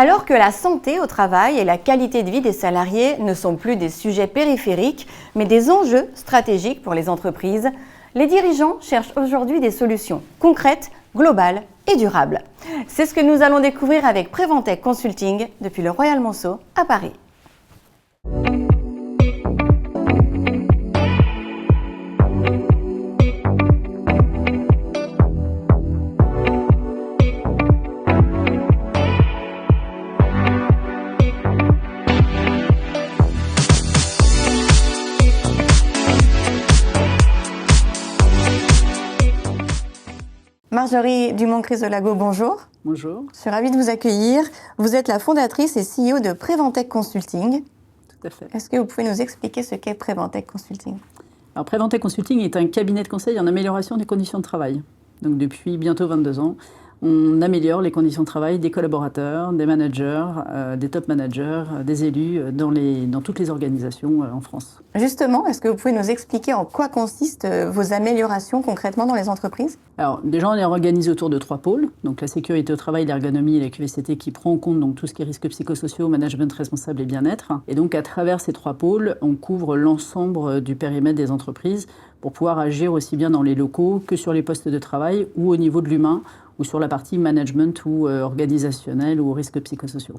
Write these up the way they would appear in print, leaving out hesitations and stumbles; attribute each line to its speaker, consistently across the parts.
Speaker 1: Alors que la santé au travail et la qualité de vie des salariés ne sont plus des sujets périphériques, mais des enjeux stratégiques pour les entreprises, les dirigeants cherchent aujourd'hui des solutions concrètes, globales et durables. C'est ce que nous allons découvrir avec Preventec Consulting depuis le Royal Monceau à Paris. Marjorie Dumont-Chrysolago, bonjour.
Speaker 2: Bonjour.
Speaker 1: Je suis ravie de vous accueillir. Vous êtes la fondatrice et CEO de Preventec Consulting.
Speaker 2: Tout à fait.
Speaker 1: Est-ce que vous pouvez nous expliquer ce qu'est Preventec Consulting ?
Speaker 2: Alors, Preventec Consulting est un cabinet de conseil en amélioration des conditions de travail. Donc, depuis bientôt 22 ans, on améliore les conditions de travail des collaborateurs, des managers, des top managers, des élus dans toutes les organisations en France.
Speaker 1: Justement, est-ce que vous pouvez nous expliquer en quoi consistent vos améliorations concrètement dans les entreprises ?
Speaker 2: Alors, déjà, on les organise autour de 3 pôles. Donc, la sécurité au travail, l'ergonomie et la QVCT qui prend en compte donc, tout ce qui est risques psychosociaux, management responsable et bien-être. Et donc, à travers ces 3 pôles, on couvre l'ensemble du périmètre des entreprises pour pouvoir agir aussi bien dans les locaux que sur les postes de travail ou au niveau de l'humain ou sur la partie management ou organisationnelle ou risques psychosociaux.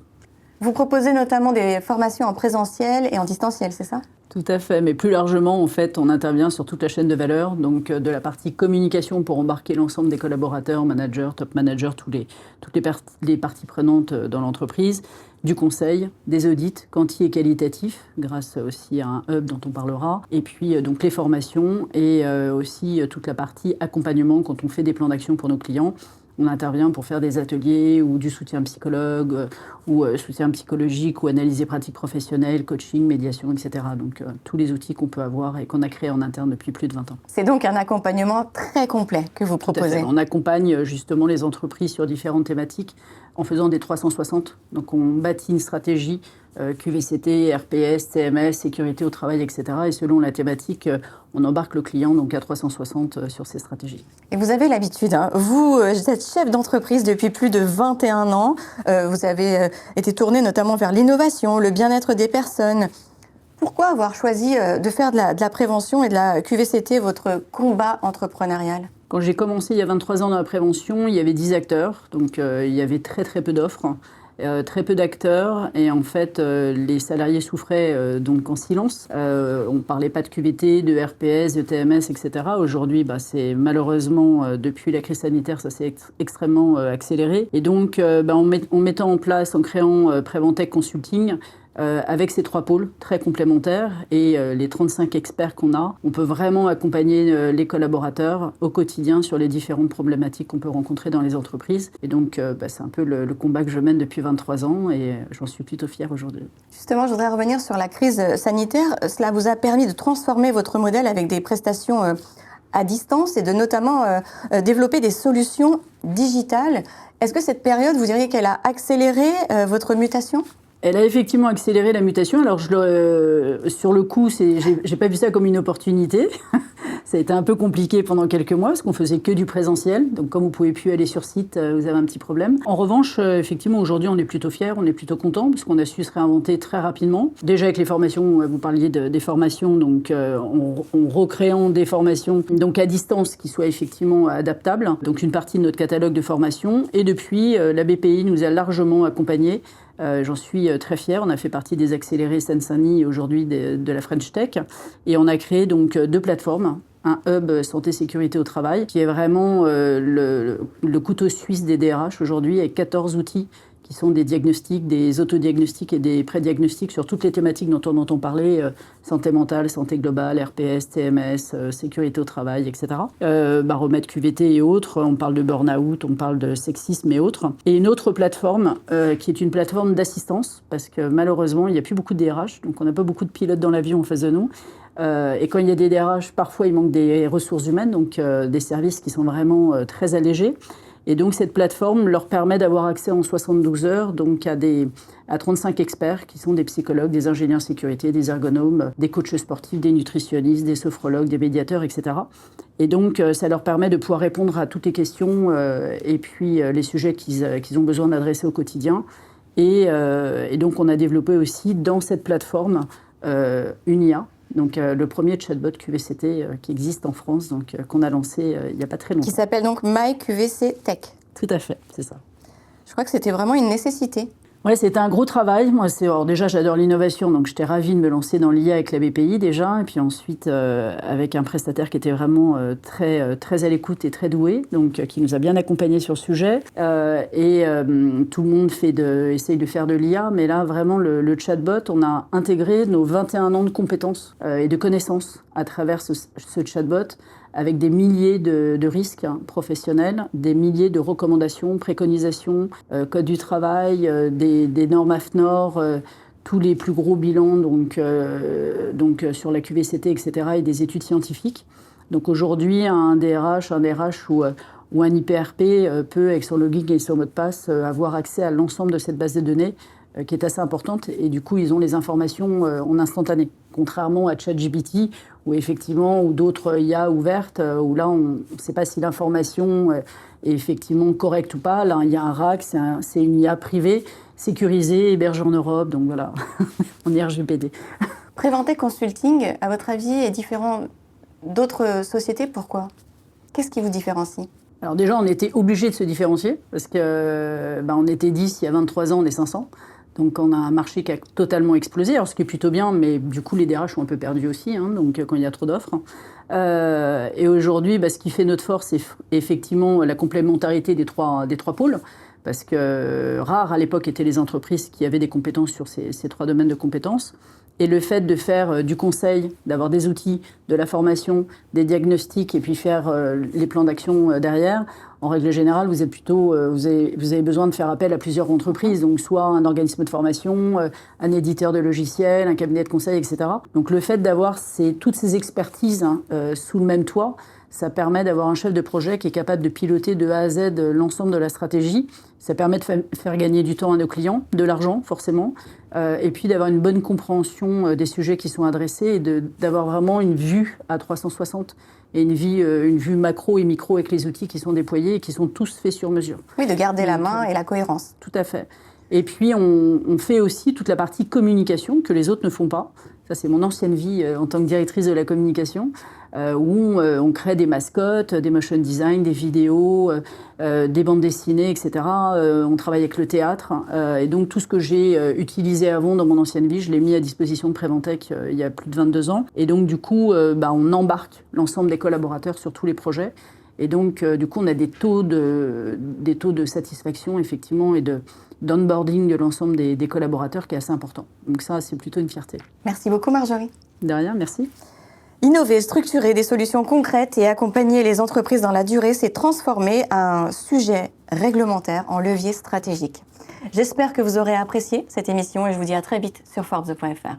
Speaker 1: Vous proposez notamment des formations en présentiel et en distanciel, c'est ça ?
Speaker 2: Tout à fait, mais plus largement, en fait, on intervient sur toute la chaîne de valeur, donc de la partie communication pour embarquer l'ensemble des collaborateurs, managers, top managers, toutes les parties prenantes dans l'entreprise, du conseil, des audits quanti et qualitatifs, grâce aussi à un hub dont on parlera, et puis donc les formations et aussi toute la partie accompagnement quand on fait des plans d'action pour nos clients. On intervient pour faire des ateliers ou du soutien psychologue ou soutien psychologique ou analyse des pratiques professionnelles, coaching, médiation, etc. Donc tous les outils qu'on peut avoir et qu'on a créés en interne depuis plus de 20 ans.
Speaker 1: C'est donc un accompagnement très complet que vous proposez.
Speaker 2: Tout à fait. On accompagne justement les entreprises sur différentes thématiques en faisant des 360. Donc on bâtit une stratégie QVCT, RPS, TMS, sécurité au travail, etc. Et selon la thématique, on embarque le client donc à 360 sur ces stratégies.
Speaker 1: Et vous avez l'habitude, hein. Vous êtes chef d'entreprise depuis plus de 21 ans. Vous avez été tourné notamment vers l'innovation, le bien-être des personnes. Pourquoi avoir choisi de faire de la prévention et de la QVCT votre combat entrepreneurial ?
Speaker 2: Quand j'ai commencé il y a 23 ans dans la prévention, il y avait 10 acteurs, donc il y avait très peu d'offres. Très peu d'acteurs et en fait les salariés souffraient donc en silence. On ne parlait pas de QVT, de RPS, de TMS, etc. Aujourd'hui, c'est malheureusement depuis la crise sanitaire, ça s'est extrêmement accéléré. Et donc en mettant en place, en créant Preventec Consulting, avec ces 3 pôles très complémentaires et les 35 experts qu'on a, on peut vraiment accompagner les collaborateurs au quotidien sur les différentes problématiques qu'on peut rencontrer dans les entreprises. Et donc, c'est un peu le combat que je mène depuis 23 ans et j'en suis plutôt fière aujourd'hui.
Speaker 1: Justement, je voudrais revenir sur la crise sanitaire. Cela vous a permis de transformer votre modèle avec des prestations à distance et de notamment développer des solutions digitales. Est-ce que cette période, vous diriez qu'elle a accéléré votre mutation ?
Speaker 2: Elle a effectivement accéléré la mutation. Alors, sur le coup, j'ai pas vu ça comme une opportunité. Ça a été un peu compliqué pendant quelques mois parce qu'on faisait que du présentiel. Donc, comme vous pouvez plus aller sur site, vous avez un petit problème. En revanche, effectivement, aujourd'hui, on est plutôt fiers, on est plutôt contents parce qu'on a su se réinventer très rapidement. Déjà avec les formations, vous parliez des formations, donc en recréant des formations donc à distance qui soient effectivement adaptables. Donc, une partie de notre catalogue de formations. Et depuis, la BPI nous a largement accompagnés. J'en suis très fière. On a fait partie des accélérés Seine-Saint-Denis et aujourd'hui de la French Tech. Et on a créé donc 2 plateformes. Un hub santé-sécurité au travail qui est vraiment le couteau suisse des DRH aujourd'hui avec 14 outils qui sont des diagnostics, des autodiagnostics et des pré-diagnostics sur toutes les thématiques dont on entend parler, santé mentale, santé globale, RPS, TMS, sécurité au travail, etc. Baromètre QVT et autres, on parle de burn-out, on parle de sexisme et autres. Et une autre plateforme qui est une plateforme d'assistance, parce que malheureusement, il n'y a plus beaucoup de DRH, donc on n'a pas beaucoup de pilotes dans l'avion en face de nous. Et quand il y a des DRH, parfois il manque des ressources humaines, donc des services qui sont vraiment très allégés. Et donc cette plateforme leur permet d'avoir accès en 72 heures donc à 35 experts qui sont des psychologues, des ingénieurs sécurité, des ergonomes, des coachs sportifs, des nutritionnistes, des sophrologues, des médiateurs, etc. Et donc ça leur permet de pouvoir répondre à toutes les questions et puis les sujets qu'ils ont besoin d'adresser au quotidien. Et donc, on a développé aussi dans cette plateforme une IA. Donc, le premier chatbot QVCT qui existe en France, donc qu'on a lancé il n'y a pas très longtemps.
Speaker 1: Qui s'appelle donc MyQVC Tech.
Speaker 2: Tout à fait, c'est ça.
Speaker 1: Je crois que c'était vraiment une nécessité.
Speaker 2: Ouais, c'était un gros travail. Moi, alors déjà, j'adore l'innovation, donc j'étais ravie de me lancer dans l'IA avec la BPI déjà, et puis ensuite avec un prestataire qui était vraiment très à l'écoute et très doué, donc qui nous a bien accompagnés sur le sujet. Tout le monde essaye de faire de l'IA, mais là, vraiment, le chatbot, on a intégré nos 21 ans de compétences et de connaissances à travers ce chatbot, avec des milliers de risques professionnels, des milliers de recommandations, préconisations, code du travail, des normes AFNOR, tous les plus gros bilans donc sur la QVCT, etc., et des études scientifiques. Donc aujourd'hui, un DRH ou un IPRP peut, avec son login et son mot de passe, avoir accès à l'ensemble de cette base de données qui est assez importante, et du coup, ils ont les informations en instantané, contrairement à ChatGPT, ou d'autres IA ouvertes, où là, on ne sait pas si l'information est effectivement correcte ou pas. Là, il y a un RAC, c'est une IA privée, sécurisée, hébergée en Europe, donc voilà, en RGPD.
Speaker 1: Préventé Consulting, à votre avis, est différent d'autres sociétés. Pourquoi? Qu'est-ce qui vous différencie?
Speaker 2: Alors déjà, on était obligé de se différencier, parce qu'on était 10, il y a 23 ans, on est 500. Donc on a un marché qui a totalement explosé, alors ce qui est plutôt bien, mais du coup les DRH sont un peu perdus aussi, donc quand il y a trop d'offres. Et aujourd'hui, ce qui fait notre force, c'est effectivement la complémentarité des trois pôles, parce que rares à l'époque étaient les entreprises qui avaient des compétences sur ces trois domaines de compétences. Et le fait de faire du conseil, d'avoir des outils, de la formation, des diagnostics et puis faire les plans d'action derrière, en règle générale, vous avez besoin de faire appel à plusieurs entreprises, donc soit un organisme de formation, un éditeur de logiciels, un cabinet de conseil, etc. Donc le fait d'avoir toutes ces expertises sous le même toit, ça permet d'avoir un chef de projet qui est capable de piloter de A à Z l'ensemble de la stratégie. Ça permet de faire gagner du temps à nos clients, de l'argent forcément, et puis d'avoir une bonne compréhension des sujets qui sont adressés et d'avoir vraiment une vue à 360 et une vue macro et micro avec les outils qui sont déployés et qui sont tous faits sur mesure.
Speaker 1: Oui, de garder la main et la cohérence.
Speaker 2: Tout à fait. Et puis on fait aussi toute la partie communication que les autres ne font pas. Ça, c'est mon ancienne vie en tant que directrice de la communication, où on crée des mascottes, des motion design, des vidéos, des bandes dessinées, etc. On travaille avec le théâtre. Et donc, tout ce que j'ai utilisé avant dans mon ancienne vie, je l'ai mis à disposition de Préventec il y a plus de 22 ans. Et donc, du coup, on embarque l'ensemble des collaborateurs sur tous les projets. Et donc, du coup, on a des taux de satisfaction, effectivement, et d'onboarding de l'ensemble des collaborateurs qui est assez important. Donc ça, c'est plutôt une fierté.
Speaker 1: Merci beaucoup, Marjorie.
Speaker 2: De rien, merci.
Speaker 1: Innover, structurer des solutions concrètes et accompagner les entreprises dans la durée, c'est transformer un sujet réglementaire en levier stratégique. J'espère que vous aurez apprécié cette émission et je vous dis à très vite sur Forbes.fr.